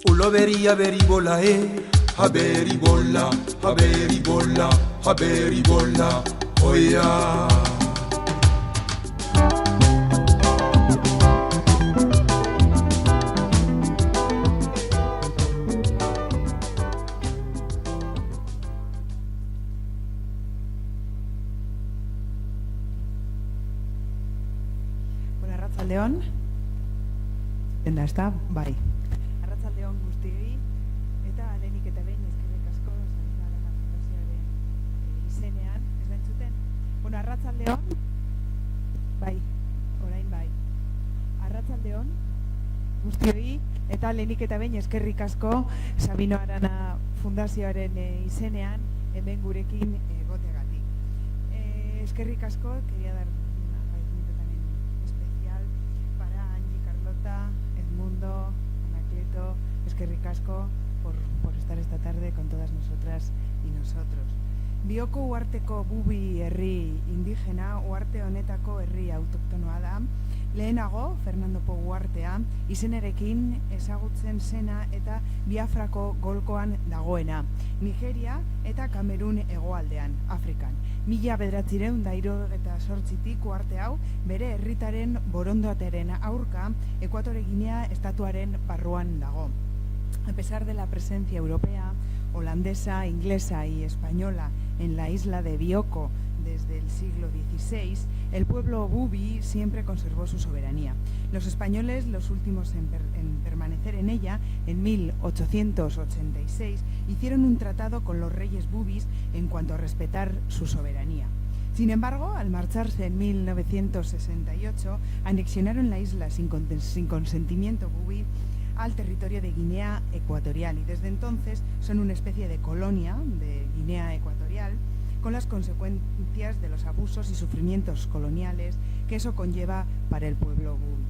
Ulo beri haberi bola haberi bola, haberi bola, haberi bola, oh yeah. Arratsaldeon, dena ez da, bai. Arratsaldeon guztiei, eta lehenik eta behin eskerrik asko Sabino Arana Fundazioaren izenean, ez da entzuten? Bueno, arratsaldeon, bai, orain bai. Arratsaldeon guztiei, eta lehenik eta behin eskerrik asko Sabino Arana Fundazioaren izenean, hemen gurekin egoteagatik. Eskerrik asko, quería dar Edmundo, Anacleto, eskerrik asko por estar esta tarde con todas nosotras y nosotros. Bioko uharteko bubi herri indigena, uharte honetako herri autoktonoa da. Lehenago, Fernando Po uhartea, izenerekin ezagutzen zena eta Biafrako golkoan dagoena. Nigeria eta Kamerun hegoaldean, Afrikan. 1978tik uharte hau bere herritaren borondatearen aurka Ekuatore Ginea estatuaren barruan dago. A pesar de la presencia europea, holandesa, inglesa y española en la isla de Bioko desde el siglo XVI, el pueblo bubi siempre conservó su soberanía. Los españoles, los últimos en permanecer en ella, en 1886, hicieron un tratado con los reyes bubis en cuanto a respetar su soberanía. Sin embargo, al marcharse en 1968, anexionaron la isla sin consentimiento bubi al territorio de Guinea Ecuatorial y desde entonces son una especie de colonia de Guinea Ecuatorial con las consecuencias de los abusos y sufrimientos coloniales que eso conlleva para el pueblo bubi.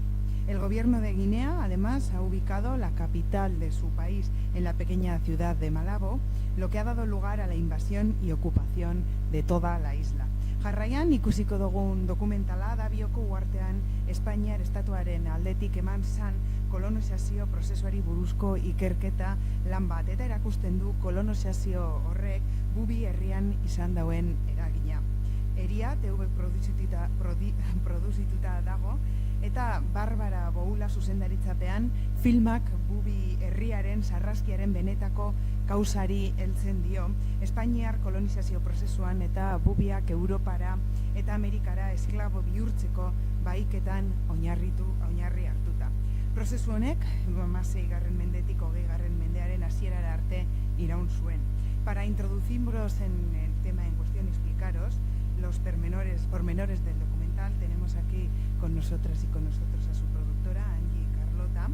El gobierno de Guinea, además, ha ubicado la capital de su país en la pequeña ciudad de Malabo, lo que ha dado lugar a la invasión y ocupación de toda la isla. Jarraian ikusiko dugun dokumentala da Bioko uhartean Espainiar estatuaren aldetik eman zan kolonizazio prozesuari buruzko ikerketa lan bat eta erakusten du kolonizazio horrek bubi herrian izan dauen eragina. Eria TV produzituta dago eta Barbara Boula zuzendaritzapean filmak bubi herriaren sarraskiaren benetako kausari heltzen dio, Espainiar kolonizazio prozesuan eta bubiak Europara eta Amerikara esklabo bihurtzeko bahiketan oinarri hartuta. Prozesu honek 16. mendetik 20. mendearen hasierara arte iraun zuen. Para introducirnos en el tema en cuestión y explicaros los pormenores del documental, tenemos aquí con nosotras y con nosotros a su productora, Angie Carlota,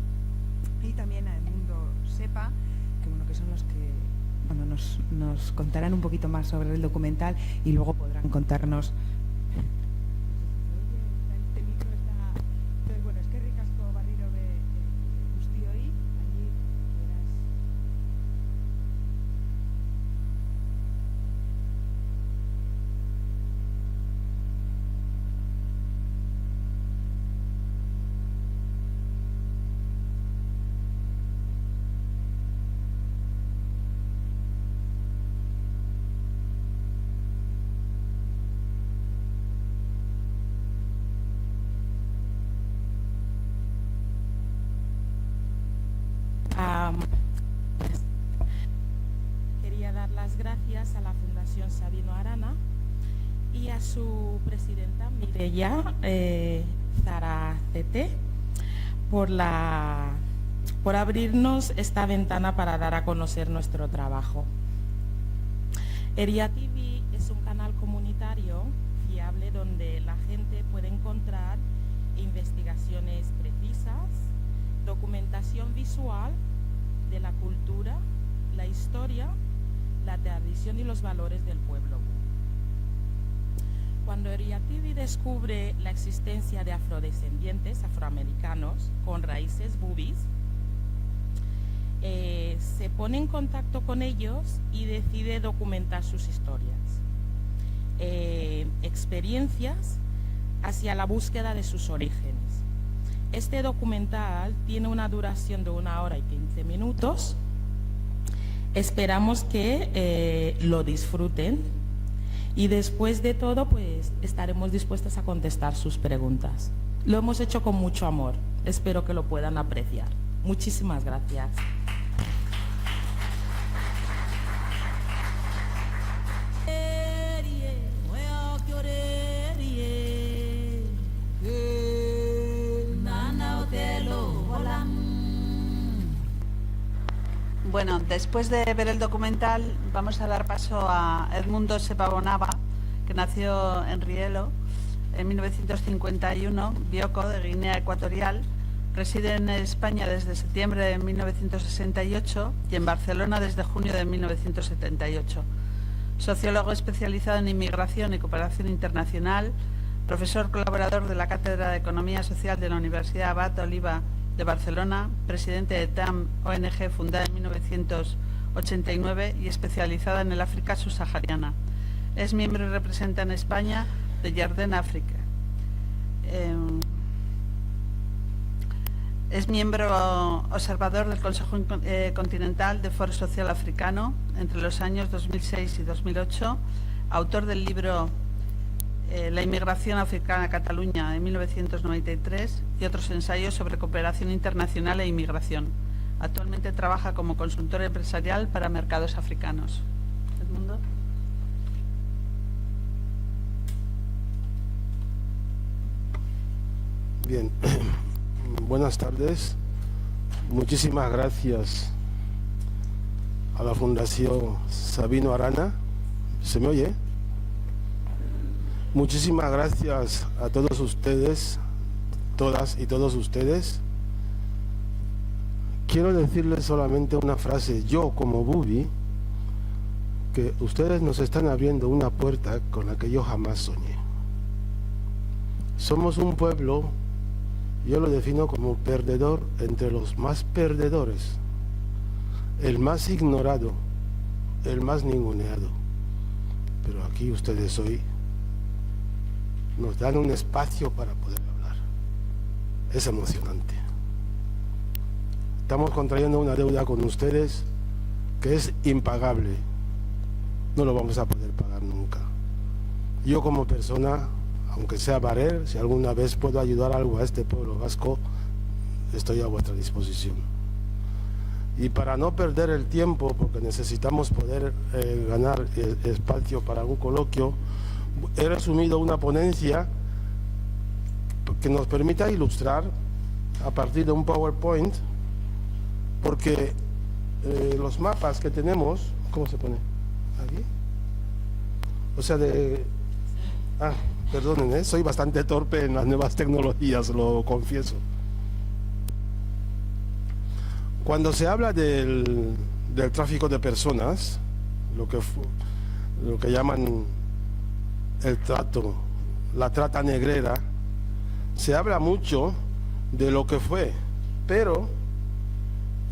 y también a Edmundo Sepa, que son los que nos contarán un poquito más sobre el documental y luego podrán contarnos. Este micro está... Entonces, bueno, es que ricasco barriro de guztioi, allí quieras. Quería dar las gracias a la Fundación Sabino Arana y a su presidenta Mireia Zaracete por abrirnos esta ventana para dar a conocer nuestro trabajo. Eria TV es un canal comunitario fiable donde la gente puede encontrar investigaciones precisas, documentación visual de la cultura, la historia, la tradición y los valores del pueblo bubi. Cuando Eria TV descubre la existencia de afrodescendientes afroamericanos con raíces bubis, se pone en contacto con ellos y decide documentar sus historias, experiencias hacia la búsqueda de sus orígenes. Este documental tiene una duración de 1 hora y 15 minutos. Esperamos que lo disfruten y después de todo pues estaremos dispuestas a contestar sus preguntas. Lo hemos hecho con mucho amor, espero que lo puedan apreciar. Muchísimas gracias. Bueno, después de ver el documental vamos a dar paso a Edmundo Sepabonaba, que nació en Rielo en 1951, Bioko, de Guinea Ecuatorial. Reside en España desde septiembre de 1968 y en Barcelona desde junio de 1978. Sociólogo especializado en inmigración y cooperación internacional, profesor colaborador de la Cátedra de Economía Social de la Universidad Abad Oliba de Barcelona, presidente de TAM, ONG fundada en 1989 y especializada en el África subsahariana. Es miembro y representa en España de Jardin África. Es miembro observador del Consejo Continental de Foro Social Africano entre los años 2006 y 2008, autor del libro La inmigración africana a Cataluña de 1993 y otros ensayos sobre cooperación internacional e inmigración. Actualmente trabaja como consultor empresarial para mercados africanos. Edmundo. Bien, buenas tardes. Muchísimas gracias a la Fundación Sabino Arana. ¿Se me oye? Muchísimas gracias a todos ustedes, todas y todos ustedes. Quiero decirles solamente una frase, yo como Bubi, que ustedes nos están abriendo una puerta con la que yo jamás soñé. Somos un pueblo, yo lo defino como perdedor entre los más perdedores, el más ignorado, el más ninguneado. Pero aquí ustedes hoy nos dan un espacio para poder hablar. Es emocionante. Estamos contrayendo una deuda con ustedes que es impagable. No lo vamos a poder pagar nunca. Yo como persona, aunque sea barer, si alguna vez puedo ayudar algo a este pueblo vasco, estoy a vuestra disposición. Y para no perder el tiempo, porque necesitamos poder ganar espacio para un coloquio, he resumido una ponencia que nos permita ilustrar a partir de un PowerPoint, porque los mapas que tenemos, ¿cómo se pone? ¿Aquí? O sea, perdonen, soy bastante torpe en las nuevas tecnologías, lo confieso. Cuando se habla del tráfico de personas, lo que llaman el trato, la trata negrera, se habla mucho de lo que fue, pero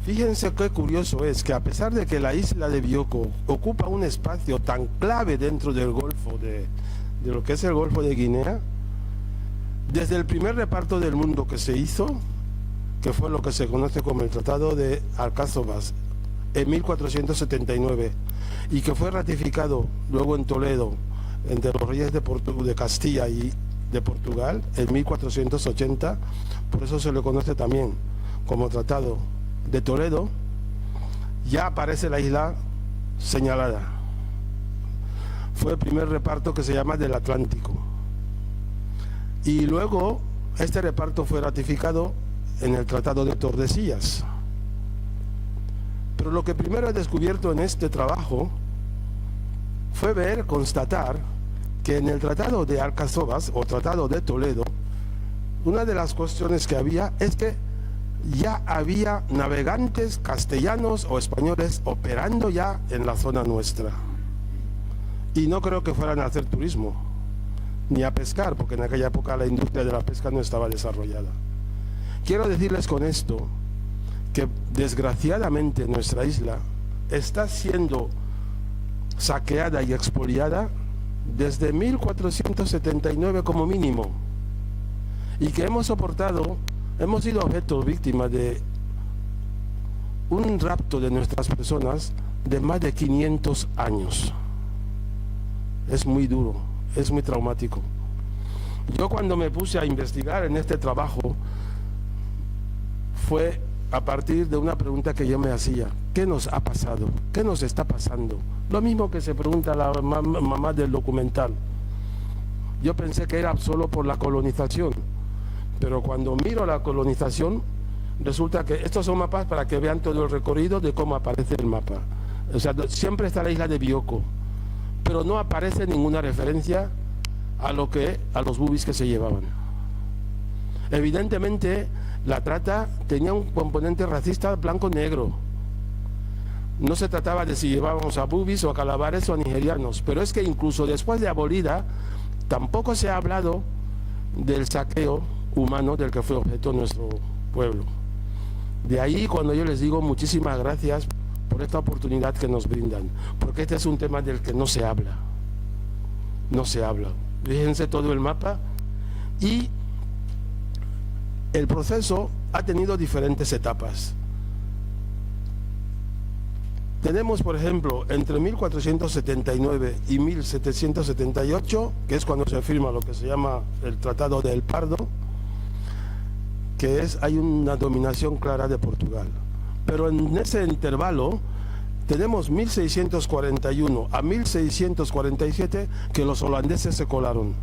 fíjense qué curioso es que a pesar de que la isla de Bioko ocupa un espacio tan clave dentro del Golfo de lo que es el Golfo de Guinea, desde el primer reparto del mundo que se hizo, que fue lo que se conoce como el Tratado de Alcázovas en 1479 y que fue ratificado luego en Toledo entre los reyes de Castilla y de Portugal en 1480, por eso se le conoce también como Tratado de Toledo, ya aparece la isla señalada. Fue el primer reparto que se llama del Atlántico. Y luego este reparto fue ratificado en el Tratado de Tordesillas. Pero lo que primero he descubierto en este trabajo fue constatar que en el Tratado de Alcázovas o Tratado de Toledo, una de las cuestiones que había es que ya había navegantes castellanos o españoles operando ya en la zona nuestra. Y no creo que fueran a hacer turismo, ni a pescar, porque en aquella época la industria de la pesca no estaba desarrollada. Quiero decirles con esto que desgraciadamente nuestra isla está siendo saqueada y expoliada desde 1479 como mínimo, y que hemos soportado Hemos sido objeto, víctimas de un rapto de nuestras personas de más de 500 años. Es muy duro, es muy traumático. Yo cuando me puse a investigar en este trabajo, fue a partir de una pregunta que yo me hacía: ¿qué nos ha pasado? ¿Qué nos está pasando? Lo mismo que se pregunta la mamá del documental. Yo pensé que era solo por la colonización, pero cuando miro la colonización, resulta que estos son mapas para que vean todo el recorrido de cómo aparece el mapa. O sea, siempre está la isla de Bioko, pero no aparece ninguna referencia a los bubis que se llevaban. Evidentemente, la trata tenía un componente racista blanco-negro. No se trataba de si llevábamos a bubis o a calabares o a nigerianos, pero es que incluso después de abolida, tampoco se ha hablado del saqueo humano del que fue objeto nuestro pueblo. De ahí cuando yo les digo muchísimas gracias por esta oportunidad que nos brindan, porque este es un tema del que no se habla. No se habla. Fíjense todo el mapa, y el proceso ha tenido diferentes etapas. Tenemos, por ejemplo, entre 1479 y 1778, que es cuando se firma lo que se llama el Tratado de El Pardo, hay una dominación clara de Portugal. Pero en ese intervalo tenemos 1641 a 1647 que los holandeses se colaron.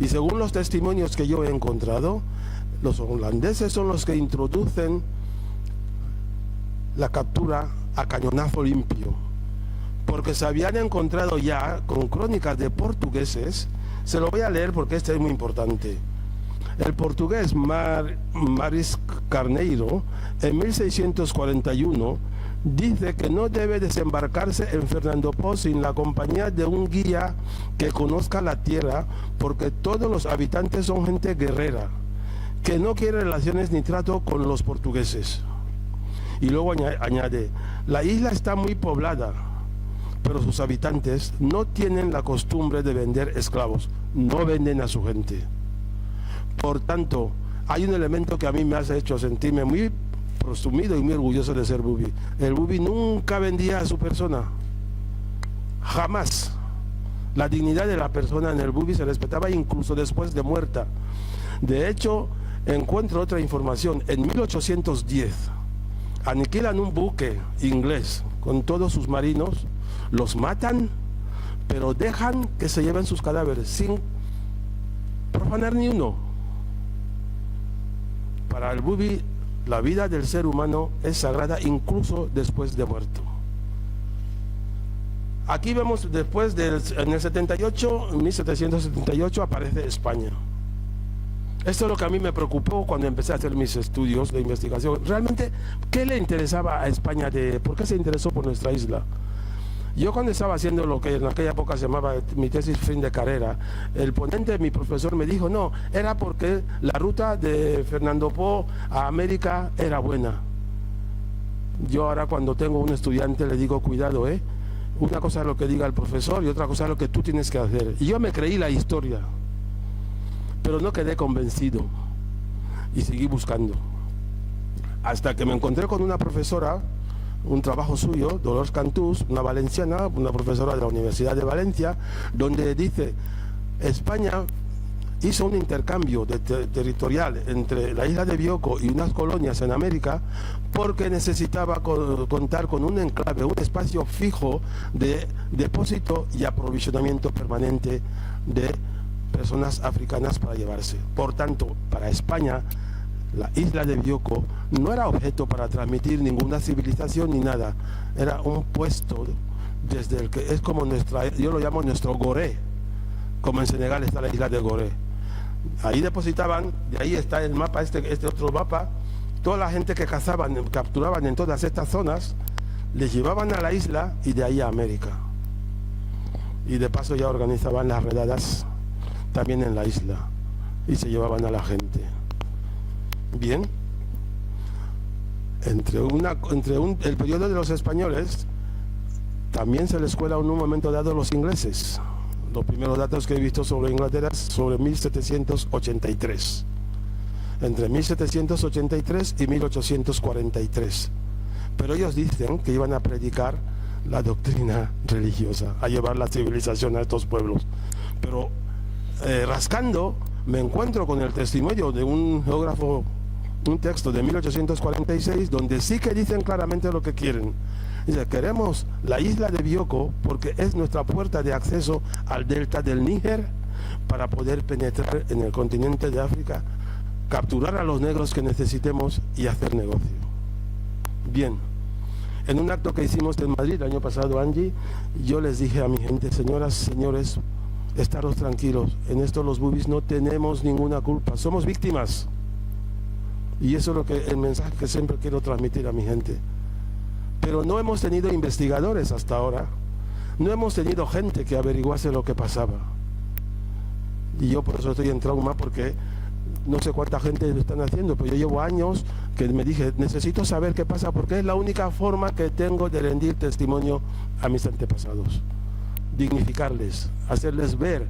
Y según los testimonios que yo he encontrado, los holandeses son los que introducen la captura a cañonazo limpio, porque se habían encontrado ya con crónicas de portugueses. Se lo voy a leer porque este es muy importante. El portugués Maris Carneiro, en 1641, dice que no debe desembarcarse en Fernando Po sin la compañía de un guía que conozca la tierra, porque todos los habitantes son gente guerrera, que no quiere relaciones ni trato con los portugueses. Y luego añade: la isla está muy poblada, pero sus habitantes no tienen la costumbre de vender esclavos, no venden a su gente. Por tanto, hay un elemento que a mí me ha hecho sentirme muy presumido y muy orgulloso de ser bubi. El bubi nunca vendía a su persona, jamás. La dignidad de la persona en el bubi se respetaba incluso después de muerta. De hecho, encuentro otra información. En 1810 aniquilan un buque inglés con todos sus marinos, los matan, pero dejan que se lleven sus cadáveres sin profanar ni uno. Para el bubi, la vida del ser humano es sagrada incluso después de muerto. Aquí vemos en el 78, en 1778 aparece España. Esto es lo que a mí me preocupó cuando empecé a hacer mis estudios de investigación. Realmente, ¿qué le interesaba a España? ¿Por qué se interesó por nuestra isla? Yo cuando estaba haciendo lo que en aquella época se llamaba mi tesis fin de carrera, el ponente, mi profesor, me dijo: no, era porque la ruta de Fernando Po a América era buena. Yo ahora cuando tengo un estudiante le digo: cuidado, una cosa es lo que diga el profesor y otra cosa es lo que tú tienes que hacer. Y yo me creí la historia, pero no quedé convencido y seguí buscando. Hasta que me encontré con una profesora, un trabajo suyo, Dolors Cantús, una valenciana, una profesora de la Universidad de Valencia, donde dice: España hizo un intercambio territorial entre la isla de Bioko y unas colonias en América porque necesitaba contar con un enclave, un espacio fijo de depósito y aprovisionamiento permanente de personas africanas para llevarse. Por tanto, para España, la isla de Bioko no era objeto para transmitir ninguna civilización ni nada. Era un puesto desde el que es como yo lo llamo nuestro Goré, como en Senegal está la isla de Goré. Ahí depositaban, de ahí está el mapa, este otro mapa, toda la gente que cazaban, capturaban en todas estas zonas, les llevaban a la isla y de ahí a América. Y de paso ya organizaban las redadas también en la isla y se llevaban a la gente. Bien, el periodo de los españoles también se les cuela en un momento dado los ingleses. Los primeros datos que he visto sobre Inglaterra es sobre 1783. entre 1783 y 1843. Pero ellos dicen que iban a predicar la doctrina religiosa, a llevar la civilización a estos pueblos. Pero rascando me encuentro con el testimonio de un geógrafo, un texto de 1846, donde sí que dicen claramente lo que quieren. Dice, queremos la isla de Bioko porque es nuestra puerta de acceso al delta del Níger para poder penetrar en el continente de África, capturar a los negros que necesitemos y hacer negocio. Bien, en un acto que hicimos en Madrid el año pasado, Angie, yo les dije a mi gente, señoras, señores, estaros tranquilos, en esto los bubis no tenemos ninguna culpa, somos víctimas. Y eso es lo que el mensaje que siempre quiero transmitir a mi gente. Pero no hemos tenido investigadores hasta ahora, no hemos tenido gente que averiguase lo que pasaba. Y yo por eso estoy en trauma, porque no sé cuánta gente lo están haciendo, pero yo llevo años que me dije, necesito saber qué pasa, porque es la única forma que tengo de rendir testimonio a mis antepasados. Dignificarles, hacerles ver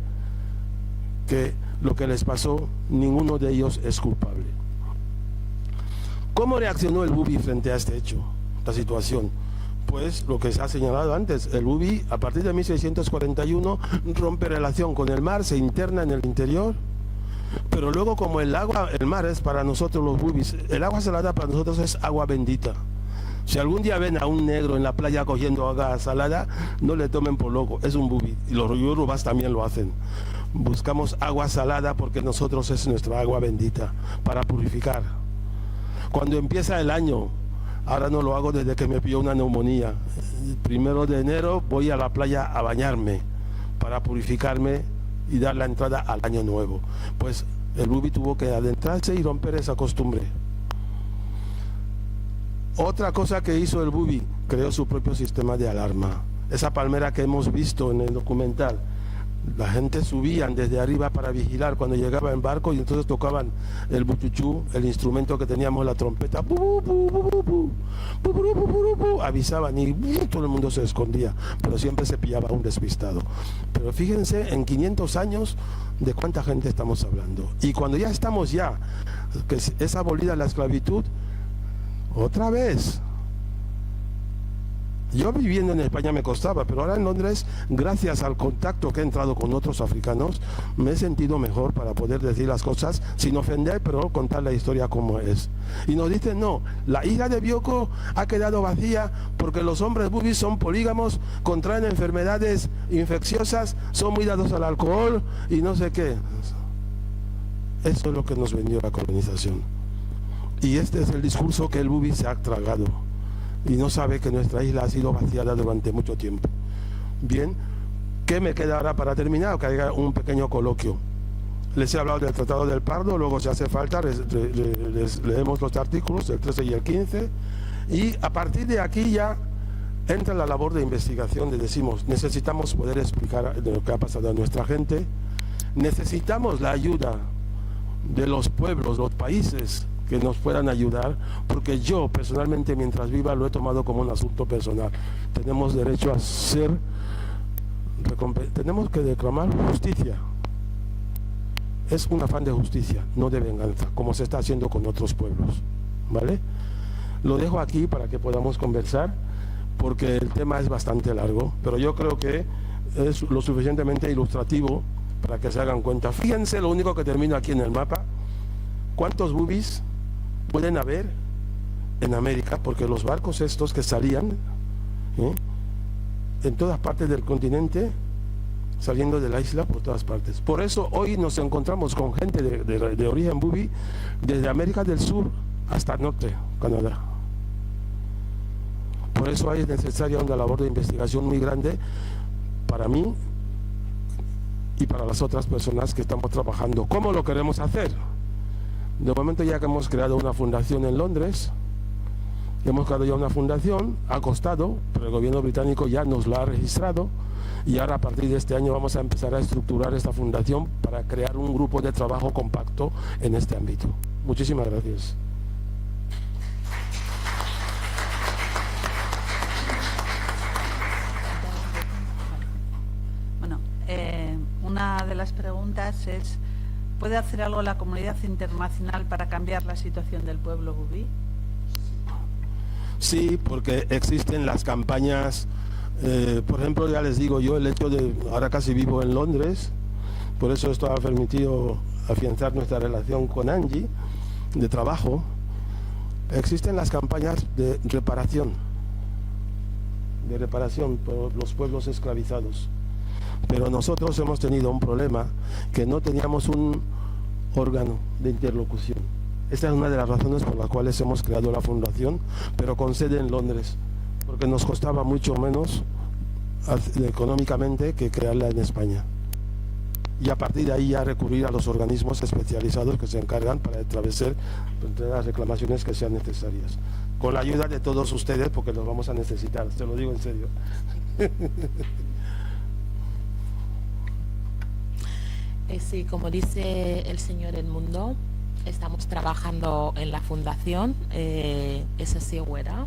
que lo que les pasó, ninguno de ellos es culpable. ¿Cómo reaccionó el Bubi frente a este hecho, esta situación? Pues lo que se ha señalado antes, el Bubi a partir de 1641 rompe relación con el mar, se interna en el interior, pero luego como el mar es para nosotros los Bubis, el agua salada para nosotros es agua bendita. Si algún día ven a un negro en la playa cogiendo agua salada, no le tomen por loco, es un Bubi, y los yorubas también lo hacen. Buscamos agua salada porque nosotros es nuestra agua bendita, para purificar. Cuando empieza el año, ahora no lo hago desde que me pilló una neumonía, el 1 de enero voy a la playa a bañarme, para purificarme y dar la entrada al año nuevo. Pues el Bubi tuvo que adentrarse y romper esa costumbre. Otra cosa que hizo el Bubi, creó su propio sistema de alarma. Esa palmera que hemos visto en el documental, la gente subían desde arriba para vigilar cuando llegaba en barco, y entonces tocaban el buchuchú, el instrumento que teníamos, la trompeta, avisaban y todo el mundo se escondía, pero siempre se pillaba un despistado. Pero fíjense, en 500 años, de cuánta gente estamos hablando. Y cuando ya estamos que es abolida la esclavitud, otra vez. Yo viviendo en España me costaba, pero ahora en Londres, gracias al contacto que he entrado con otros africanos, me he sentido mejor para poder decir las cosas sin ofender, pero contar la historia como es. Y nos dicen, no, la isla de Bioko ha quedado vacía porque los hombres bubis son polígamos, contraen enfermedades infecciosas, son muy dados al alcohol y no sé qué. Eso es lo que nos vendió la colonización. Y este es el discurso que el bubi se ha tragado. Y no sabe que nuestra isla ha sido vaciada durante mucho tiempo. Bien, ¿qué me queda ahora para terminar? Que haya un pequeño coloquio. Les he hablado del Tratado del Pardo, luego si hace falta les leemos los artículos, el 13 y el 15, y a partir de aquí ya entra la labor de investigación, decimos, necesitamos poder explicar de lo que ha pasado a nuestra gente, necesitamos la ayuda de los pueblos, los países, que nos puedan ayudar, porque yo personalmente mientras viva lo he tomado como un asunto personal. Tenemos derecho a tenemos que reclamar justicia. Es un afán de justicia, no de venganza, como se está haciendo con otros pueblos, ¿vale? Lo dejo aquí para que podamos conversar, porque el tema es bastante largo, pero yo creo que es lo suficientemente ilustrativo para que se hagan cuenta. Fíjense, lo único que termino aquí en el mapa, ¿cuántos bubis pueden haber en América? Porque los barcos estos que salían en todas partes del continente, saliendo de la isla por todas partes. Por eso hoy nos encontramos con gente de origen bubi desde América del Sur hasta el norte, Canadá. Por eso es necesaria una labor de investigación muy grande para mí y para las otras personas que estamos trabajando. ¿Cómo lo queremos hacer? De momento ya que hemos creado una fundación en Londres, hemos creado ya una fundación, ha costado, pero el gobierno británico ya nos la ha registrado, y ahora a partir de este año vamos a empezar a estructurar esta fundación para crear un grupo de trabajo compacto en este ámbito. Muchísimas gracias. Bueno, una de las preguntas es ¿Puede hacer algo la comunidad internacional para cambiar la situación del pueblo bubí? Sí, porque existen las campañas, por ejemplo, ya les digo yo, el hecho de, ahora casi vivo en Londres, por eso esto ha permitido afianzar nuestra relación con Angie, de trabajo. Existen las campañas de reparación por los pueblos esclavizados. Pero nosotros hemos tenido un problema, que no teníamos un órgano de interlocución. Esta es una de las razones por las cuales hemos creado la fundación, pero con sede en Londres, porque nos costaba mucho menos económicamente que crearla en España. Y a partir de ahí ya recurrir a los organismos especializados que se encargan para atravesar las reclamaciones que sean necesarias. Con la ayuda de todos ustedes, porque los vamos a necesitar, te lo digo en serio. Sí, como dice el señor Edmundo, estamos trabajando en la fundación SCWERA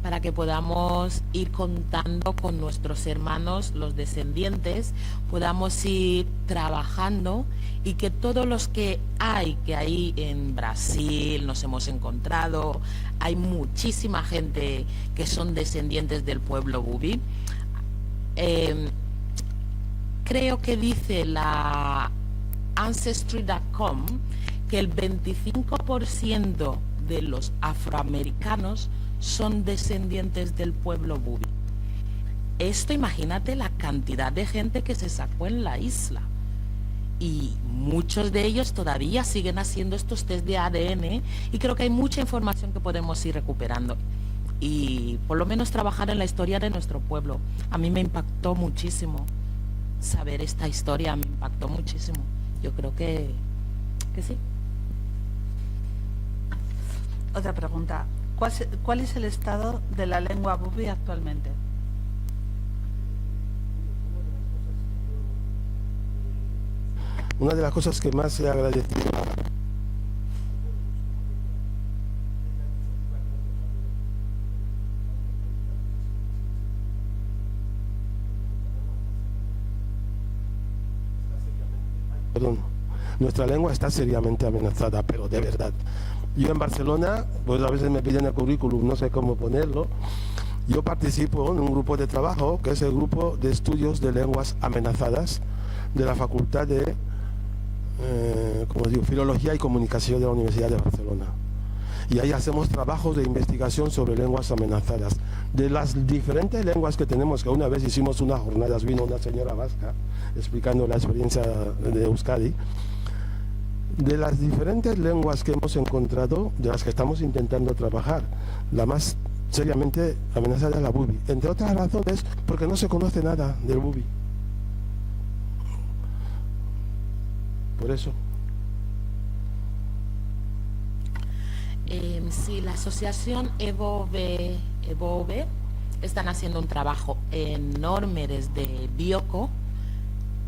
para que podamos ir contando con nuestros hermanos, los descendientes, podamos ir trabajando y que todos los que hay en Brasil nos hemos encontrado, hay muchísima gente que son descendientes del pueblo bubí. Creo que dice la Ancestry.com que el 25% de los afroamericanos son descendientes del pueblo bubí. Esto, imagínate la cantidad de gente que se sacó en la isla. Y muchos de ellos todavía siguen haciendo estos test de ADN y creo que hay mucha información que podemos ir recuperando. Y por lo menos trabajar en la historia de nuestro pueblo. A mí me impactó muchísimo saber esta historia, me impactó muchísimo. Yo creo que sí. Otra pregunta. ¿Cuál es el estado de la lengua bubí actualmente? Una de las cosas que más he agradecido nuestra lengua está seriamente amenazada, pero de verdad. Yo en Barcelona, pues a veces me piden el currículum, no sé cómo ponerlo. Yo participo en un grupo de trabajo, que es el grupo de estudios de lenguas amenazadas de la Facultad de Filología y Comunicación de la Universidad de Barcelona. Y ahí hacemos trabajos de investigación sobre lenguas amenazadas. De las diferentes lenguas que tenemos, que una vez hicimos unas jornadas, vino una señora vasca explicando la experiencia de Euskadi. De las diferentes lenguas que hemos encontrado, de las que estamos intentando trabajar, la más seriamente amenazada es la bubi. Entre otras razones, porque no se conoce nada del bubi. Por eso. Sí, la asociación EVOVE están haciendo un trabajo enorme desde Bioko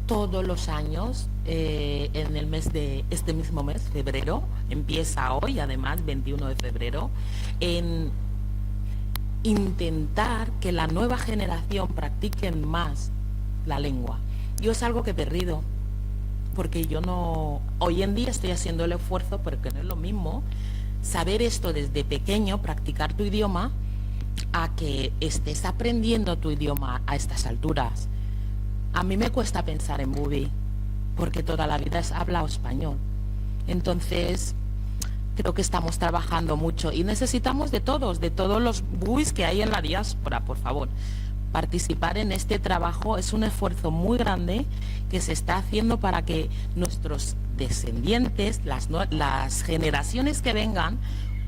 todos los años, en el mes de este mismo mes, febrero, empieza hoy, además, 21 de febrero, en intentar que la nueva generación practique más la lengua. Yo es algo que he perdido, porque yo no, hoy en día estoy haciendo el esfuerzo, porque no es lo mismo saber esto desde pequeño, practicar tu idioma, a que estés aprendiendo tu idioma a estas alturas. A mí me cuesta pensar en bubi, porque toda la vida he hablado español. Entonces, creo que estamos trabajando mucho y necesitamos de todos los bubis que hay en la diáspora, por favor. Participar en este trabajo es un esfuerzo muy grande que se está haciendo para que nuestros descendientes, las generaciones que vengan,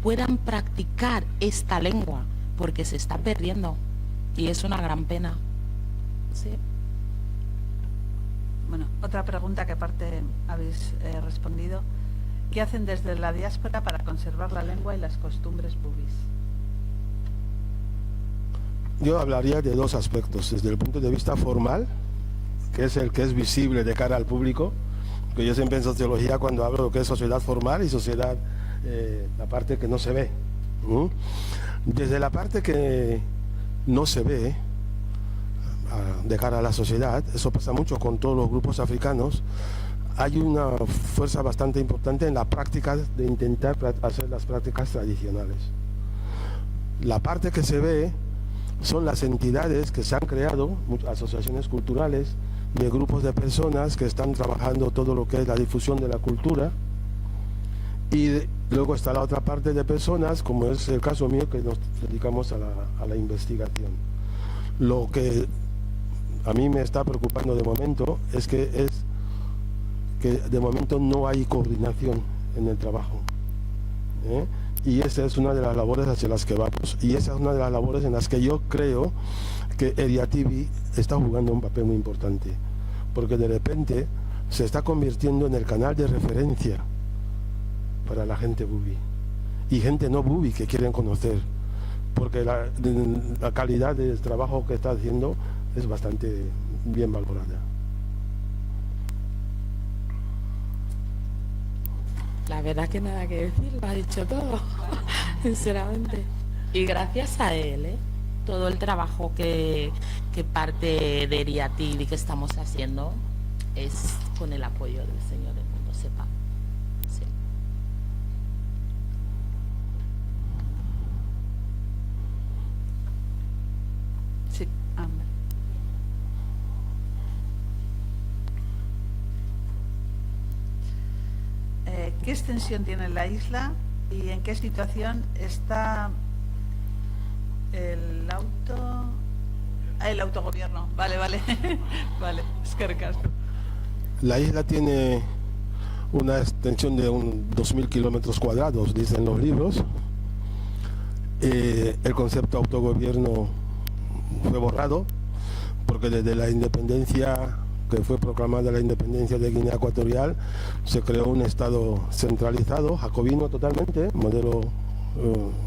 puedan practicar esta lengua, porque se está perdiendo y es una gran pena. Sí. Bueno, otra pregunta que aparte habéis respondido. ¿Qué hacen desde la diáspora para conservar la lengua y las costumbres bubis? Yo hablaría de dos aspectos. Desde el punto de vista formal, que es el que es visible de cara al público, que yo siempre en sociología cuando hablo de lo que es sociedad formal y sociedad, la parte que no se ve. Desde la parte que no se ve, de cara a la sociedad, eso pasa mucho con todos los grupos africanos, hay una fuerza bastante importante en la práctica de intentar hacer las prácticas tradicionales. La parte que se ve son las entidades que se han creado, asociaciones culturales, de grupos de personas que están trabajando todo lo que es la difusión de la cultura, y luego está la otra parte de personas, como es el caso mío, que nos dedicamos a la investigación. Lo que a mí me está preocupando de momento es que de momento no hay coordinación en el trabajo, ¿eh? Y esa es una de las labores hacia las que vamos, y esa es una de las labores en las que yo creo que EriaTV está jugando un papel muy importante, porque de repente se está convirtiendo en el canal de referencia para la gente bubi y gente no bubi que quieren conocer, porque la calidad del trabajo que está haciendo es bastante bien valorada. La verdad que nada que decir, lo ha dicho todo, sinceramente. Y gracias a él, todo el trabajo que parte de EriaTV que estamos haciendo es con el apoyo del señor Edmundo Sepa. Sí. Sí, anda. ¿Qué extensión tiene la isla y en qué situación está el autogobierno? Vale. Vale, es que recasco. La isla tiene una extensión de 2.000 kilómetros cuadrados, dicen los libros. El concepto autogobierno fue borrado porque desde la independencia, que fue proclamada la independencia de Guinea Ecuatorial, se creó un estado centralizado, jacobino totalmente, modelo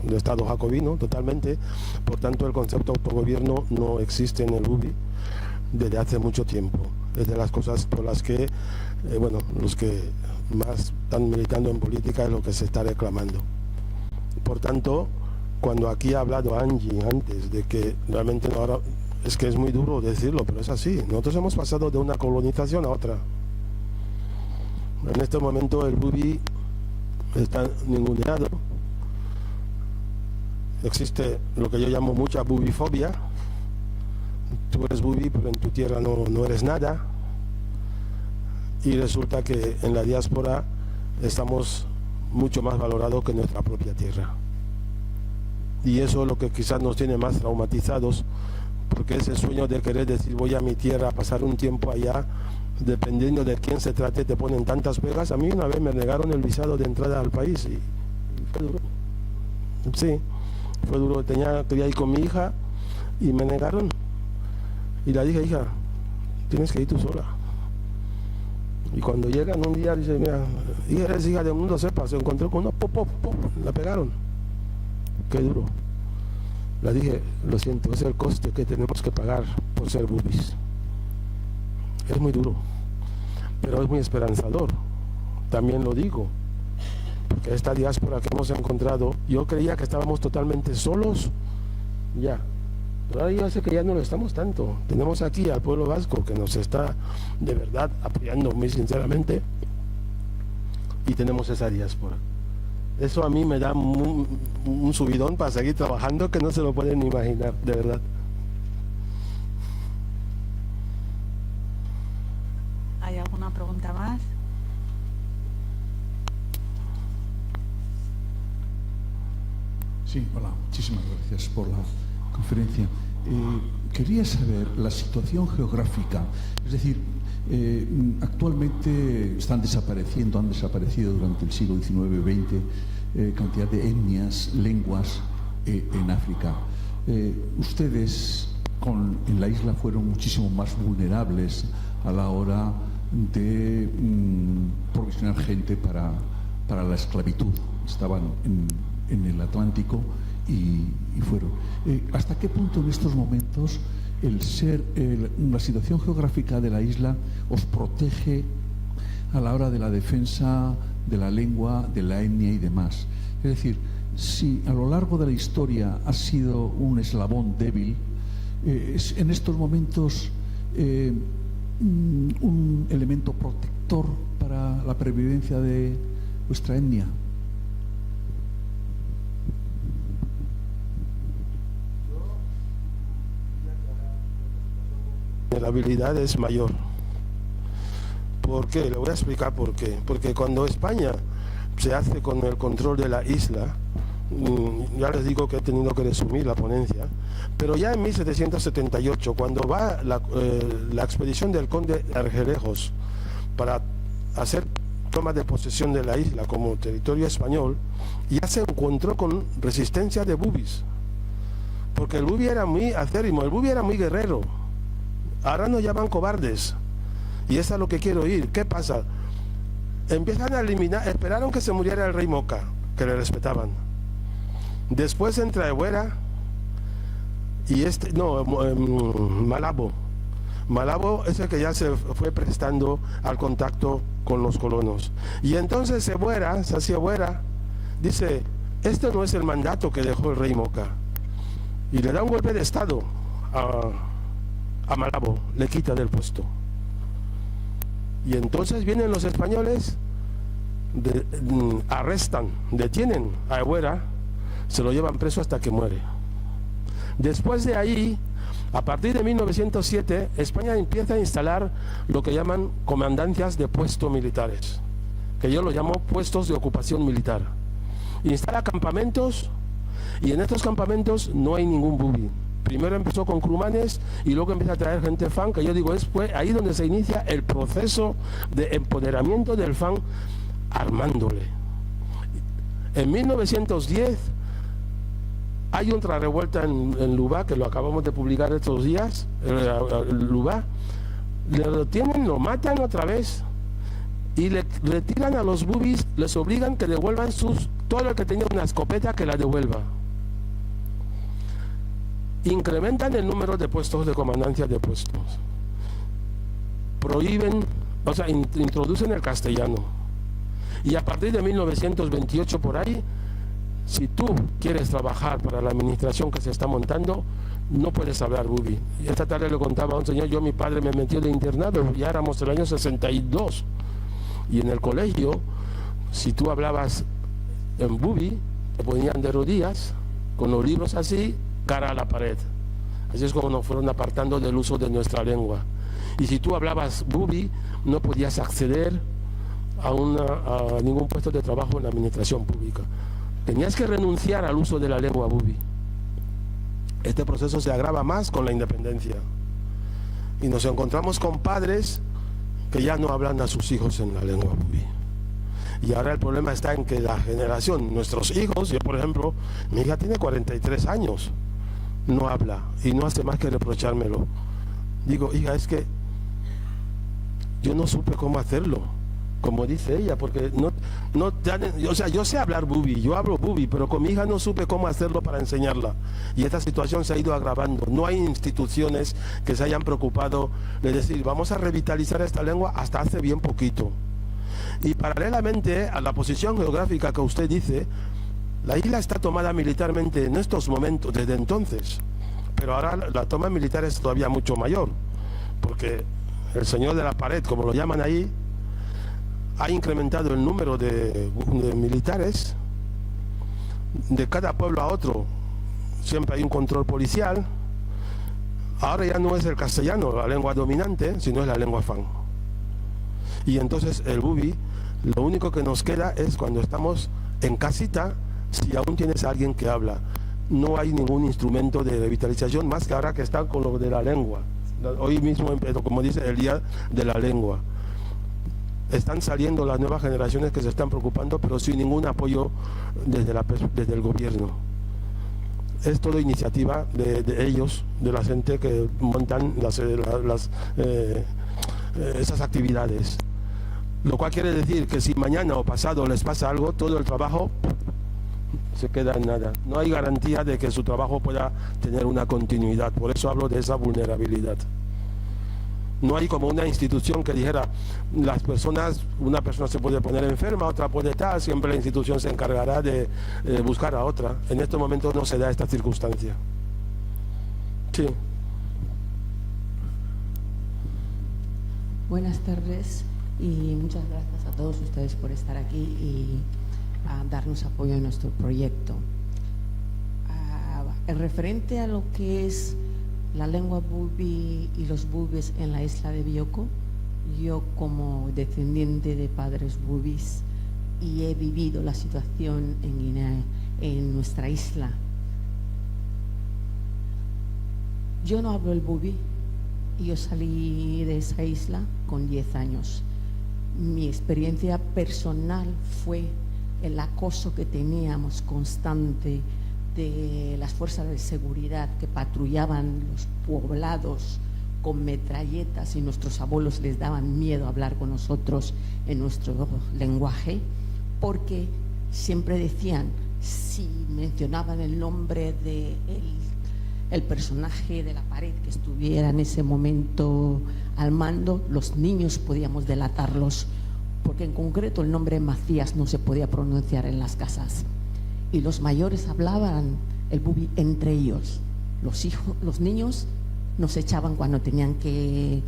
de estado jacobino totalmente. Por tanto, el concepto autogobierno no existe en el bubi desde hace mucho tiempo. Es de las cosas por las que los que más están militando en política es lo que se está reclamando. Por tanto, cuando aquí ha hablado Angie antes de que realmente ahora, es que es muy duro decirlo, pero es así. Nosotros hemos pasado de una colonización a otra. En este momento el bubi está ninguneado. Existe lo que yo llamo mucha bubifobia. Tú eres bubi, pero en tu tierra no eres nada. Y resulta que en la diáspora estamos mucho más valorados que en nuestra propia tierra. Y eso es lo que quizás nos tiene más traumatizados, porque ese sueño de querer decir voy a mi tierra a pasar un tiempo allá, dependiendo de quién se trate, te ponen tantas pegas. A mí una vez me negaron el visado de entrada al país y fue duro. Sí, fue duro. Quería ir con mi hija y me negaron. Y le dije, hija, tienes que ir tú sola. Y cuando llegan un día, dice, mira, eres hija de Edmundo Sepa, se encontró con uno, pop, la pegaron. Qué duro. Le dije, lo siento, es el coste que tenemos que pagar por ser bubis. Es muy duro, pero es muy esperanzador. También lo digo, porque esta diáspora que hemos encontrado, yo creía que estábamos totalmente solos, ya. Pero ahora yo sé que ya no lo estamos tanto. Tenemos aquí al pueblo vasco que nos está de verdad apoyando muy sinceramente, y tenemos esa diáspora. Eso a mí me da un subidón para seguir trabajando que no se lo pueden ni imaginar, de verdad. ¿Hay alguna pregunta más? Sí, hola, muchísimas gracias por la conferencia. Quería saber la situación geográfica, es decir, actualmente han desaparecido durante el siglo XIX-XX cantidad de etnias, lenguas en África. Ustedes en la isla fueron muchísimo más vulnerables a la hora de provisionar gente para la esclavitud. Estaban en el Atlántico y fueron. ¿Hasta qué punto en estos momentos la situación geográfica de la isla os protege a la hora de la defensa de la lengua, de la etnia y demás? Es decir, si a lo largo de la historia ha sido un eslabón débil, es en estos momentos un elemento protector para la pervivencia de vuestra etnia? La habilidad es mayor. ¿Por qué? Le voy a explicar por qué. Porque cuando España se hace con el control de la isla, ya les digo que he tenido que resumir la ponencia, pero ya en 1778, cuando va la expedición del conde Argelejos para hacer toma de posesión de la isla como territorio español, ya se encontró con resistencia de bubis, porque el bubi era muy acérrimo, el bubi era muy guerrero. Ahora nos llaman cobardes, y eso es lo que quiero oír. ¿Qué pasa? Empiezan a eliminar, esperaron que se muriera el rey Moca, que le respetaban. Después entra Ebuera y Malabo. Malabo es el que ya se fue prestando al contacto con los colonos. Y entonces Ebuera, Sasi Ebuera, dice, este no es el mandato que dejó el rey Moca. Y le da un golpe de estado a Malabo, le quita del puesto. Y entonces vienen los españoles, arrestan, detienen a Ebuera, se lo llevan preso hasta que muere. Después de ahí, a partir de 1907, España empieza a instalar lo que llaman comandancias de puestos militares, que yo lo llamo puestos de ocupación militar. Instala campamentos, y en estos campamentos no hay ningún bubi. Primero empezó con crumanes y luego empieza a traer gente fan, que yo digo, fue ahí donde se inicia el proceso de empoderamiento del fan, armándole. En 1910 hay otra revuelta en Lubá, que lo acabamos de publicar estos días, Lubá. Le retienen, lo matan otra vez y le retiran a los bubis, les obligan que devuelvan todo el que tenía una escopeta que la devuelva. Incrementan el número de puestos de comandancia de puestos. Prohíben, o sea, introducen el castellano. Y a partir de 1928 por ahí, si tú quieres trabajar para la administración que se está montando, no puedes hablar bubi. Y esta tarde le contaba a un señor, mi padre me metió de internado, ya éramos el año 62. Y en el colegio, si tú hablabas en bubi, te ponían de rodillas, con los libros así, cara a la pared. Así es como nos fueron apartando del uso de nuestra lengua. Y si tú hablabas bubi, no podías acceder a ningún puesto de trabajo en la administración pública. Tenías que renunciar al uso de la lengua bubi. Este proceso se agrava más con la independencia. Y nos encontramos con padres que ya no hablan a sus hijos en la lengua bubi. Y ahora el problema está en que la generación, nuestros hijos, yo por ejemplo, mi hija tiene 43 años, no habla y no hace más que reprochármelo. Digo, hija, es que yo no supe cómo hacerlo, como dice ella, porque o sea, yo sé hablar bubi, yo hablo bubi, pero con mi hija no supe cómo hacerlo para enseñarla. Y esta situación se ha ido agravando. No hay instituciones que se hayan preocupado de decir, vamos a revitalizar esta lengua hasta hace bien poquito. Y paralelamente a la posición geográfica que usted dice, la isla está tomada militarmente en estos momentos, desde entonces, pero ahora la toma militar es todavía mucho mayor, porque el señor de la pared, como lo llaman ahí, ha incrementado el número de militares. De cada pueblo a otro siempre hay un control policial. Ahora ya no es el castellano la lengua dominante, sino es la lengua fan. Y entonces el bubi, lo único que nos queda es cuando estamos en casita, si aún tienes a alguien que habla. No hay ningún instrumento de revitalización más que ahora que están con lo de la lengua. Hoy mismo empezó, como dice, el día de la lengua. Están saliendo las nuevas generaciones que se están preocupando, pero sin ningún apoyo desde el gobierno. Es toda iniciativa de ellos, de la gente que montan esas actividades. Lo cual quiere decir que si mañana o pasado les pasa algo, todo el trabajo se queda en nada. No hay garantía de que su trabajo pueda tener una continuidad. Por eso hablo de esa vulnerabilidad. No hay como una institución que dijera, una persona se puede poner enferma, otra puede estar, siempre la institución se encargará de buscar a otra. En estos momentos no se da esta circunstancia. Sí. Buenas tardes. y muchas gracias a todos ustedes por estar aquí y a darnos apoyo en nuestro proyecto. En referente a lo que es la lengua bubi y los bubis en la isla de Bioko, yo como descendiente de padres bubis y he vivido la situación en Guinea, en nuestra isla. Yo no hablo el bubi y yo salí de esa isla con 10 años. Mi experiencia personal fue el acoso que teníamos constante de las fuerzas de seguridad que patrullaban los poblados con metralletas y nuestros abuelos les daban miedo a hablar con nosotros en nuestro lenguaje, porque siempre decían, si mencionaban el nombre de el personaje de la pared que estuviera en ese momento al mando, los niños podíamos delatarlos, porque en concreto el nombre Macías no se podía pronunciar en las casas. Y los mayores hablaban el bubi entre ellos. Los niños nos echaban cuando tenían que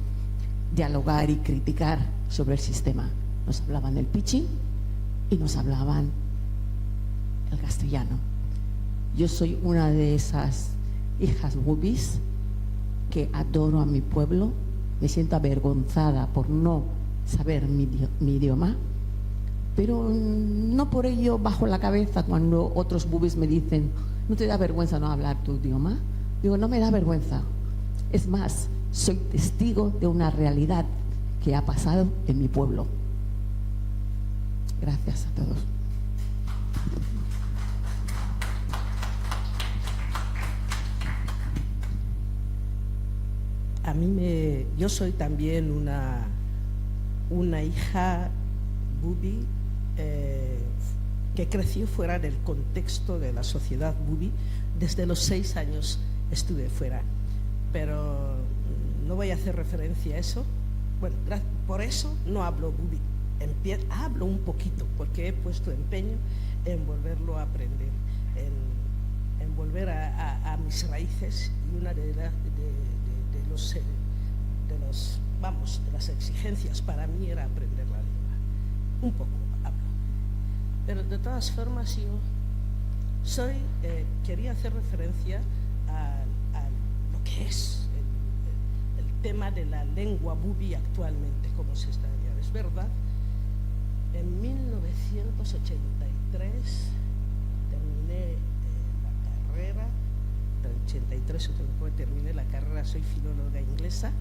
dialogar y criticar sobre el sistema. Nos hablaban el pichi y nos hablaban el castellano. Yo soy una de esas hijas bubis que adoro a mi pueblo. Me siento avergonzada por no saber mi idioma, pero no por ello bajo la cabeza cuando otros bubis me dicen, ¿no te da vergüenza no hablar tu idioma? Digo, no me da vergüenza. Es más, soy testigo de una realidad que ha pasado en mi pueblo. Gracias a todos. Yo soy también una hija bubi que creció fuera del contexto de la sociedad bubi. Desde los 6 años estuve fuera, pero no voy a hacer referencia a eso. Bueno, por eso no hablo bubi. Hablo un poquito porque he puesto empeño en volverlo a aprender, en volver a mis raíces, y una de las exigencias para mí era aprender la lengua. Un poco hablo. Pero de todas formas yo quería hacer referencia a lo que es el tema de la lengua bubi actualmente, como se está viendo. Es verdad, en 1983 terminé la carrera, en 83 o 84 terminé la carrera, soy filóloga inglesa,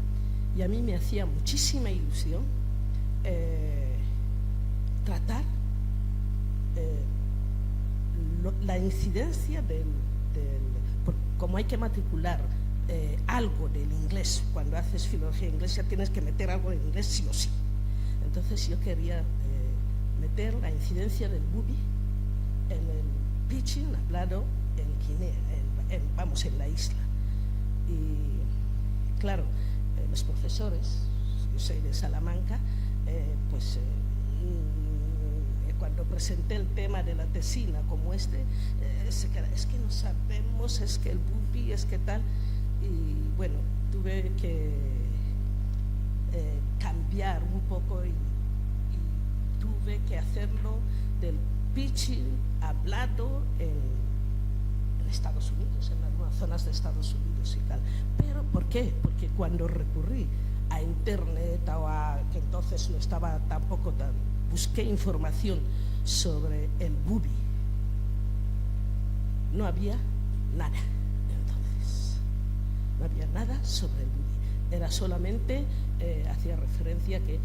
y a mí me hacía muchísima ilusión tratar la incidencia como hay que matricular algo del inglés. Cuando haces filología inglesa tienes que meter algo de inglés sí o sí. Entonces yo quería meter la incidencia del bubi en el pidgin hablado en Guinea, en la isla. Y claro, los profesores, yo soy de Salamanca, cuando presenté el tema de la tesina como se queda, es que no sabemos, es que el bubi, es que tal, y bueno, tuve que cambiar un poco y tuve que hacerlo del pidgin hablado en Estados Unidos, en algunas zonas de Estados Unidos y tal. ¿Pero por qué? Porque cuando recurrí a internet, que entonces no estaba tampoco tan, busqué información sobre el bubi, no había nada. Entonces no había nada sobre el bubi, era solamente hacía referencia que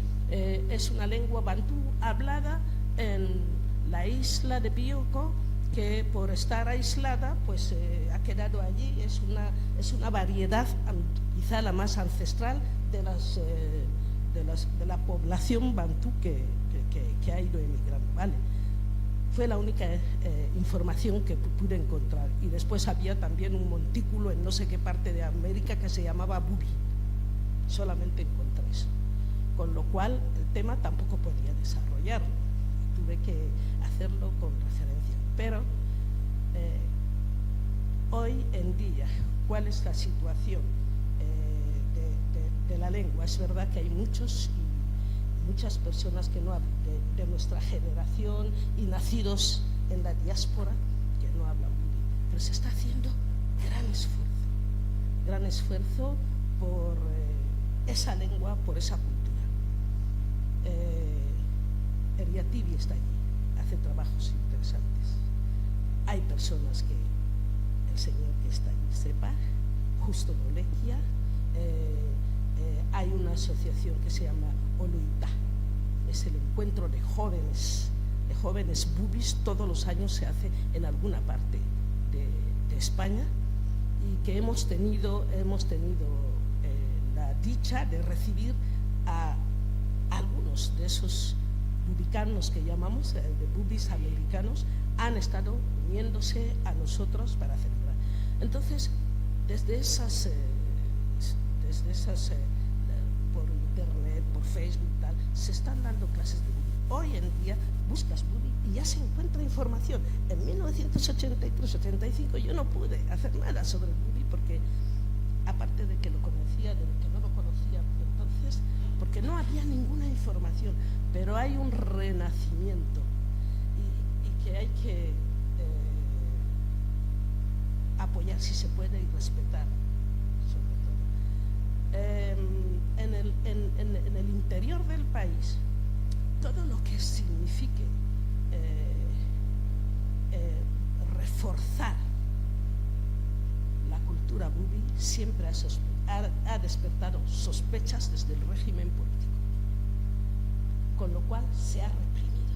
es una lengua bantú hablada en la isla de Bioko, que por estar aislada pues ha quedado allí. Es una variedad quizá la más ancestral de la población bantú que ha ido emigrando, ¿vale? Fue la única información que pude encontrar, y después había también un montículo en no sé qué parte de América que se llamaba bubi. Solamente encontré eso, con lo cual el tema tampoco podía desarrollarlo, tuve que hacerlo con referencia. Pero hoy en día, ¿cuál es la situación de la lengua? Es verdad que hay muchos muchas personas que no de nuestra generación y nacidos en la diáspora que no hablan bubi, pero se está haciendo gran esfuerzo por esa lengua, por esa cultura. Eriativi está allí, hace trabajos interesantes. Hay personas que el señor que está allí sepa, Justo Bolequia, hay una asociación que se llama Oluita, es el encuentro de jóvenes bubis, todos los años se hace en alguna parte de España, y que hemos tenido la dicha de recibir a algunos de esos bubicanos que llamamos, de bubis americanos, han estado uniéndose a nosotros para celebrar. Entonces, desde esas por internet, por Facebook, tal, se están dando clases de bubi. Hoy en día buscas bubi y ya se encuentra información. En 1983-85 yo no pude hacer nada sobre el bubi porque, aparte de que lo conocía, de que no lo conocía entonces, porque no había ninguna información, pero hay un renacimiento y que hay que apoyar si se puede y respetar, sobre todo. En el interior del país, todo lo que signifique reforzar la cultura bubi siempre ha despertado sospechas desde el régimen político, con lo cual se ha reprimido.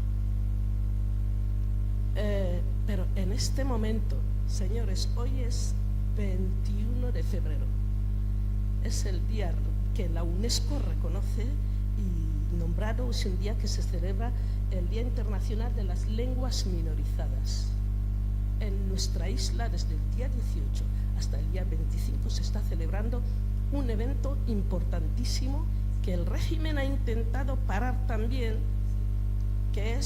Pero en este momento, señores, hoy es 21 de febrero, es el día que la UNESCO reconoce y nombrado, es un día que se celebra el Día Internacional de las Lenguas Minorizadas. En nuestra isla, desde el día 18 hasta el día 25, se está celebrando un evento importantísimo que el régimen ha intentado parar también, que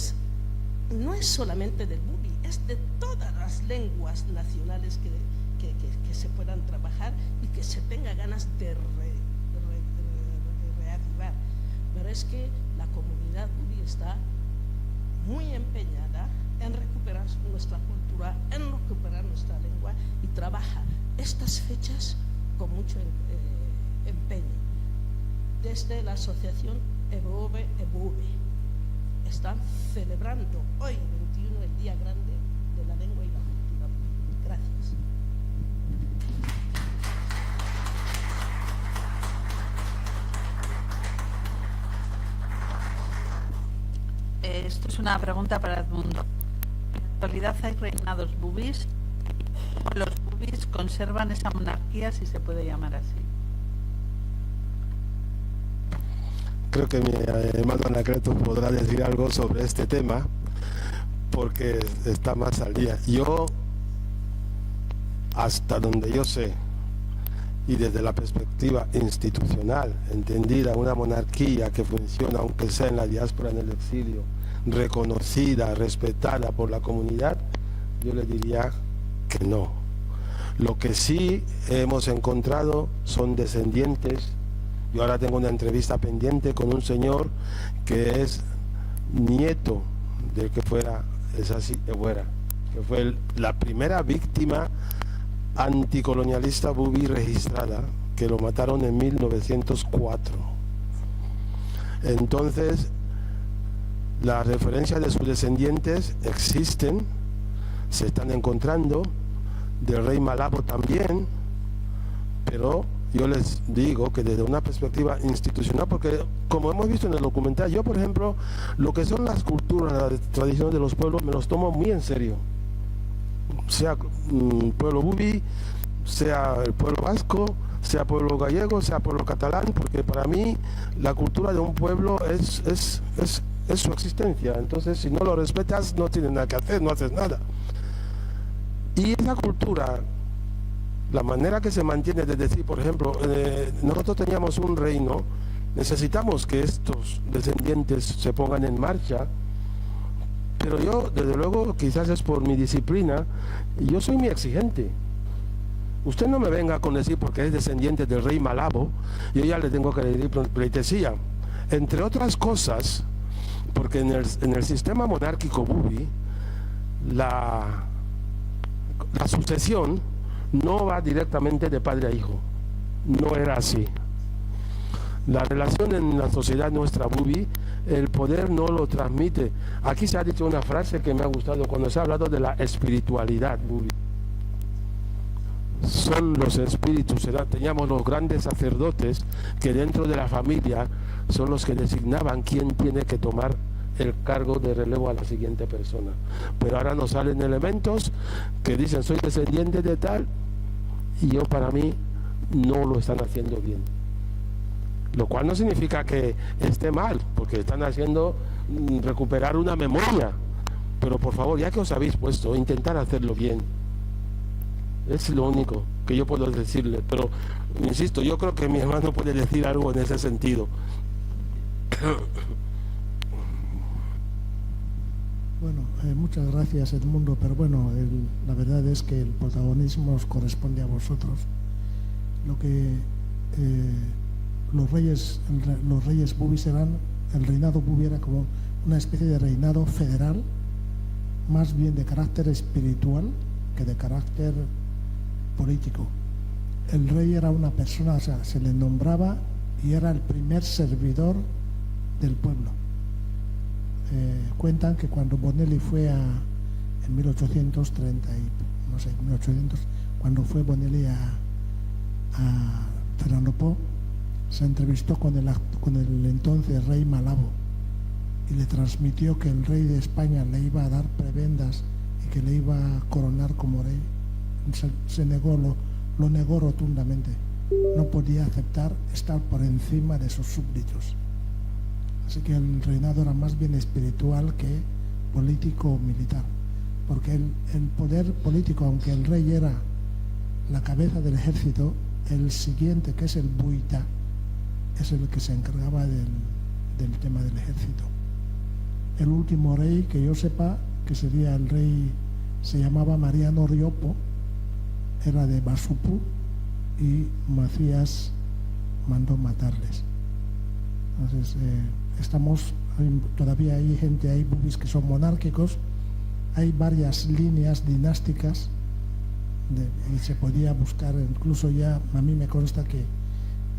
no es solamente del bubi, es de todas las lenguas nacionales que se puedan trabajar y que se tenga ganas de reavivar. Pero es que la comunidad bubi está muy empeñada en recuperar nuestra cultura, en recuperar nuestra lengua, y trabaja estas fechas con mucho empeño. Desde la asociación EBOVE están celebrando hoy, 21, el Día Grande de la Lengua y la Cultura. Gracias. Esto es una pregunta para Edmundo. ¿En la actualidad hay reinados bubis? ¿Los bubis conservan esa monarquía, si se puede llamar así? Creo que mi hermano Anacleto podrá decir algo sobre este tema, porque está más al día. Yo, hasta donde yo sé, y desde la perspectiva institucional, entendida una monarquía que funciona, aunque sea en la diáspora, en el exilio, reconocida, respetada por la comunidad, yo le diría que no. Lo que sí hemos encontrado son descendientes. Yo ahora tengo una entrevista pendiente con un señor que es nieto del que fuera Esazi Eguera, que fue la primera víctima anticolonialista bubi registrada, que lo mataron en 1904. Entonces, las referencias de sus descendientes existen, se están encontrando, del rey Malabo también, pero yo les digo que desde una perspectiva institucional, porque como hemos visto en el documental, yo por ejemplo, lo que son las culturas, las tradiciones de los pueblos, me los tomo muy en serio. Sea pueblo bubi, sea el pueblo vasco, sea pueblo gallego, sea pueblo catalán, porque para mí la cultura de un pueblo es su existencia. Entonces, si no lo respetas, no tienes nada que hacer, no haces nada. Y esa cultura, la manera que se mantiene, es decir, por ejemplo, nosotros teníamos un reino, necesitamos que estos descendientes se pongan en marcha, pero yo, desde luego, quizás es por mi disciplina, y yo soy muy exigente. Usted no me venga con decir porque es descendiente del rey Malabo, yo ya le tengo que decir pleitesía. Entre otras cosas, porque en el sistema monárquico bubi, la sucesión no va directamente de padre a hijo. No era así. La relación en la sociedad nuestra bubi, el poder no lo transmite. Aquí se ha dicho una frase que me ha gustado cuando se ha hablado de la espiritualidad bubi. Son los espíritus, teníamos los grandes sacerdotes que dentro de la familia son los que designaban quién tiene que tomar el cargo de relevo a la siguiente persona. Pero ahora nos salen elementos que dicen soy descendiente de tal, y yo, para mí, no lo están haciendo bien. Lo cual no significa que esté mal, porque están haciendo recuperar una memoria. Pero por favor, ya que os habéis puesto, intentar hacerlo bien. Es lo único que yo puedo decirle. Pero, insisto, yo creo que mi hermano puede decir algo en ese sentido. Bueno, muchas gracias, Edmundo, pero bueno, la verdad es que el protagonismo os corresponde a vosotros. Lo que los reyes bubis eran, el reinado bubi era como una especie de reinado federal, más bien de carácter espiritual que de carácter político. El rey era una persona, o sea, se le nombraba y era el primer servidor del pueblo. Cuentan que cuando Bonelli fue en 1830, no sé, 1800, cuando fue Bonelli a Fernando Po, se entrevistó con el entonces rey Malabo y le transmitió que el rey de España le iba a dar prebendas y que le iba a coronar como rey. Se negó, lo negó rotundamente. No podía aceptar estar por encima de sus súbditos. Así que el reinado era más bien espiritual que político o militar, porque el poder político, aunque el rey era la cabeza del ejército, el siguiente, que es el buita, es el que se encargaba del tema del ejército. El último rey que yo sepa, que sería el rey, se llamaba Mariano Riopo, era de Basupú, y Macías mandó matarles. Entonces, todavía hay gente, hay bubis que son monárquicos, hay varias líneas dinásticas y se podía buscar, incluso ya a mí me consta que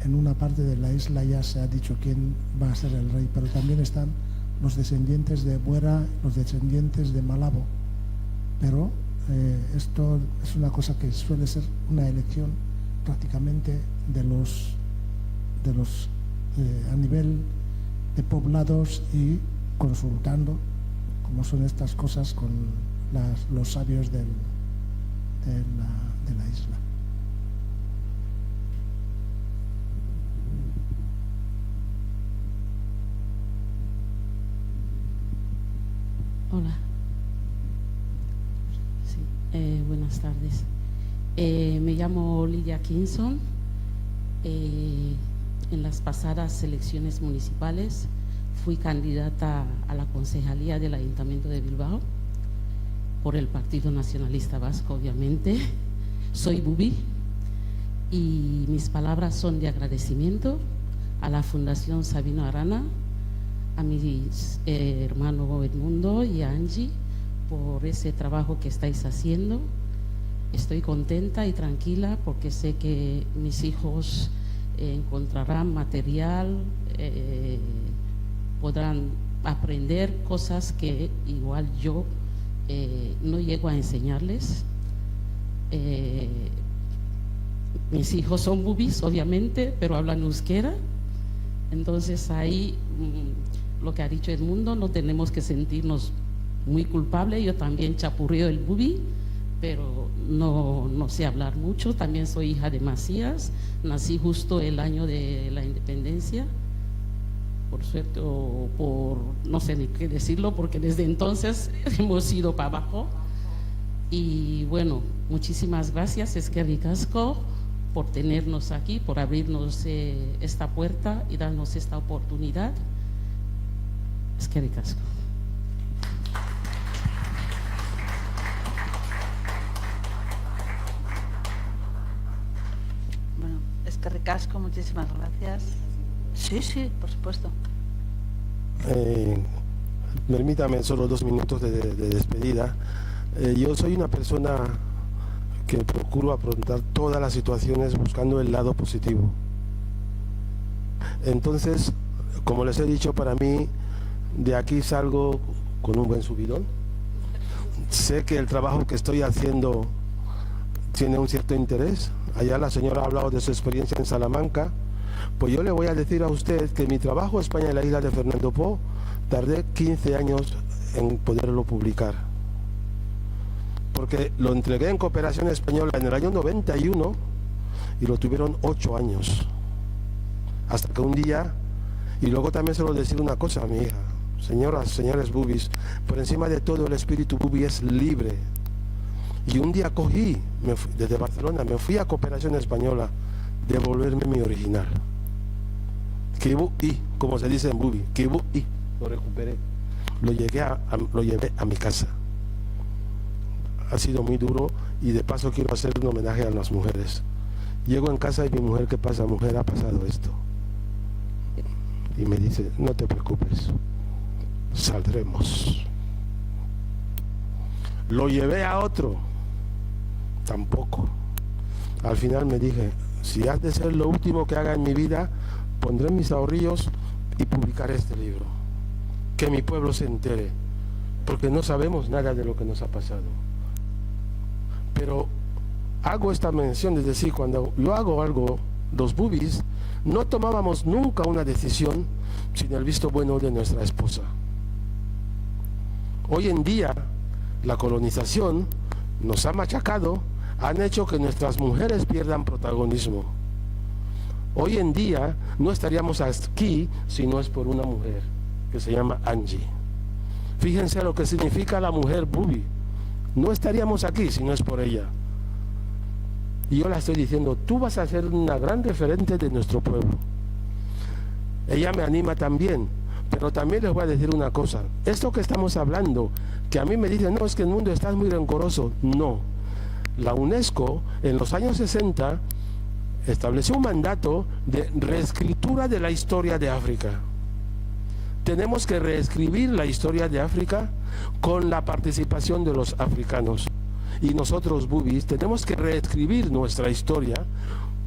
en una parte de la isla ya se ha dicho quién va a ser el rey, pero también están los descendientes de Buera, los descendientes de Malabo, pero esto es una cosa que suele ser una elección prácticamente a nivel de poblados y consultando cómo son estas cosas con los sabios de la isla. Hola. Sí, buenas tardes. Me llamo Lidia Kinson. En las pasadas elecciones municipales fui candidata a la concejalía del Ayuntamiento de Bilbao por el Partido Nacionalista Vasco, obviamente. Soy bubi y mis palabras son de agradecimiento a la Fundación Sabino Arana, a mi hermano Edmundo y a Angie por ese trabajo que estáis haciendo. Estoy contenta y tranquila porque sé que mis hijos encontrarán material, podrán aprender cosas que igual yo no llego a enseñarles. Mis hijos son bubis, obviamente, pero hablan euskera. Entonces ahí lo que ha dicho Edmundo, no tenemos que sentirnos muy culpables. Yo también chapurreo el bubi, pero no sé hablar mucho. También soy hija de Macías, nací justo el año de la independencia, por suerte o por no sé ni qué decirlo, porque desde entonces hemos ido para abajo. Y bueno, muchísimas gracias, Eskerrik asko, por tenernos aquí, por abrirnos esta puerta y darnos esta oportunidad. Eskerrik asko. Bueno, Eskerrik asko, muchísimas gracias. Sí, por supuesto. Permítame solo 2 minutos de despedida. Yo soy una persona que procuro afrontar todas las situaciones buscando el lado positivo. Entonces, como les he dicho, para mí de aquí salgo con un buen subidón. Sé que el trabajo que estoy haciendo tiene un cierto interés. Allá la señora ha hablado de su experiencia en Salamanca. Pues yo le voy a decir a usted que mi trabajo España en la isla de Fernando Poo tardé 15 años en poderlo publicar. Porque lo entregué en Cooperación Española en el año 91 y lo tuvieron 8 años. Hasta que un día, y luego también se lo decir una cosa a mi hija, señoras, señores bubis, por encima de todo el espíritu bubi es libre. Y un día cogí, desde Barcelona, me fui a Cooperación Española, devolverme mi original. Kibu-i, como se dice en bubi, Kibu-i, lo recuperé. Lo llevé a mi casa. Ha sido muy duro y de paso quiero hacer un homenaje a las mujeres. Llego en casa y mi mujer, ¿qué pasa? Mujer, ha pasado esto. Y me dice, no te preocupes, saldremos. Lo llevé a otro, tampoco. Al final me dije, si has de ser lo último que haga en mi vida, pondré mis ahorrillos y publicaré este libro. Que mi pueblo se entere, porque no sabemos nada de lo que nos ha pasado. Pero hago esta mención, es decir, cuando yo hago algo, los bubis no tomábamos nunca una decisión sin el visto bueno de nuestra esposa. Hoy en día, la colonización nos ha machacado, han hecho que nuestras mujeres pierdan protagonismo. Hoy en día no estaríamos aquí si no es por una mujer que se llama Angie. Fíjense lo que significa la mujer bubi. No estaríamos aquí si no es por ella. Y yo la estoy diciendo, tú vas a ser una gran referente de nuestro pueblo. Ella me anima también, pero también les voy a decir una cosa. Esto que estamos hablando, que a mí me dicen, no, es que el mundo está muy rencoroso. No. La UNESCO, en los años 60, estableció un mandato de reescritura de la historia de África. Tenemos que reescribir la historia de África con la participación de los africanos. Y nosotros, bubis, tenemos que reescribir nuestra historia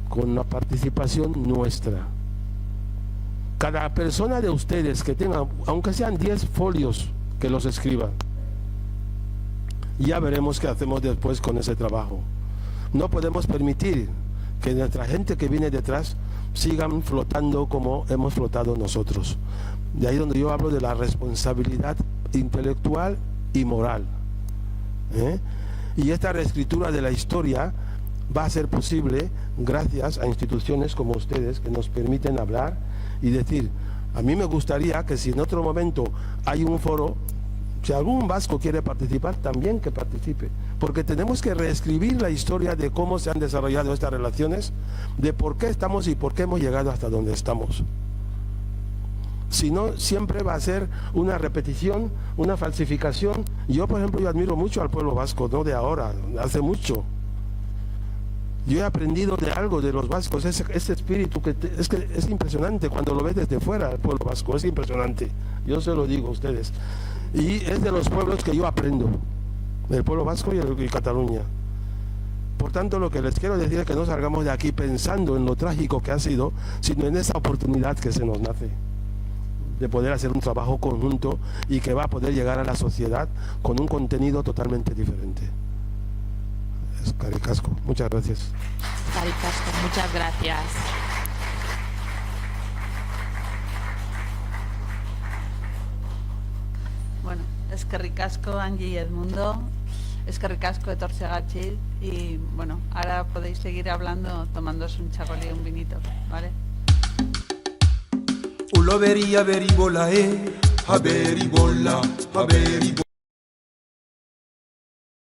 con la participación nuestra. Cada persona de ustedes que tenga, aunque sean 10 folios, que los escriban. Ya veremos qué hacemos después con ese trabajo. No podemos permitir que nuestra gente que viene detrás sigan flotando como hemos flotado nosotros. De ahí donde yo hablo de la responsabilidad intelectual y moral. Y esta reescritura de la historia va a ser posible gracias a instituciones como ustedes que nos permiten hablar y decir, a mí me gustaría que si en otro momento hay un foro, si algún vasco quiere participar, también que participe, porque tenemos que reescribir la historia de cómo se han desarrollado estas relaciones, de por qué estamos y por qué hemos llegado hasta donde estamos. Si no, siempre va a ser una repetición, una falsificación. Yo, por ejemplo, yo admiro mucho al pueblo vasco, no de ahora, hace mucho. Yo he aprendido de algo de los vascos, ese espíritu que es impresionante cuando lo ves desde fuera, el pueblo vasco, es impresionante. Yo se lo digo a ustedes. Y es de los pueblos que yo aprendo, el pueblo vasco y Cataluña. Por tanto, lo que les quiero decir es que no salgamos de aquí pensando en lo trágico que ha sido, sino en esa oportunidad que se nos nace de poder hacer un trabajo conjunto y que va a poder llegar a la sociedad con un contenido totalmente diferente. Es Caricasco. Muchas gracias. Caricasco, muchas gracias. Bueno, es que ricasco Angie y Edmundo, es que ricasco Etortzegatxit y bueno, ahora podéis seguir hablando tomándoos un charol y un vinito, ¿vale? Ulo beri aberi bola haberi bola, haberi bola.